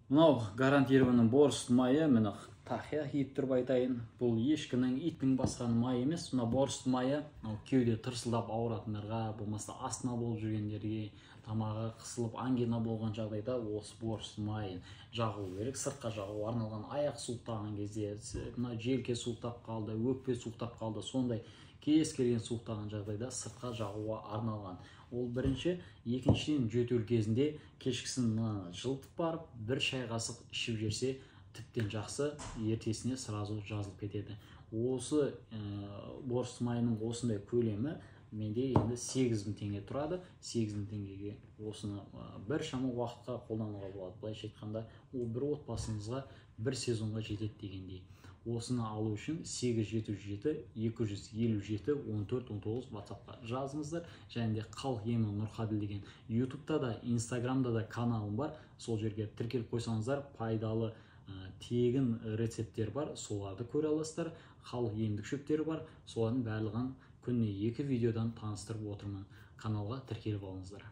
Мынау гарантированный борс майы, міне тақия киіп тұрып айтайын. Бұл ешкінің, иттің басқан май емес. Мына борс майы кеуде тырсылдап ауыратындарға, болмаса астына болып жүргендерге, тамағы қысылып ангина болған жағдайда осы борс майын жағу керек. Сыртқа жағу арналған, аяқ суықтаған кезде, мына желке суықтап қалды, өкпе суықтап қалды, сондай кез келген суықтаған жағдайда сыртқа жағуға арналған. Ол бірінші. Екіншіден, жөтел кезінде кешкісін жылытып барып, бір шай қасық ішіп жерсе, тіптен жақсы, ертесіне сразу жазылып кетеді. Осы борс майының осындай көлемі менде енді 8000 теңге тұрады. 8000 теңгеге осыны бір шама уақытқа қолдануға болады. Былайша айтқанда, ол бір отбасыңызға бір сезонға жетеді дегендей. Осыны алу үшін 877 257 14 19 WhatsApp-қа жазыңыздар. Және де Халық емі Нұрқаділ деген YouTube'да да, Instagram'да да каналым бар. Сол жерге тіркеліп қойсаңыздар, пайдалы тегін рецепттер бар, соларды көре аласыздар. Халық емдік шөптері бар, солардың барлығын күніне 2 видеодан таныстырып отырмын. Каналға тіркеліп алыңыздар.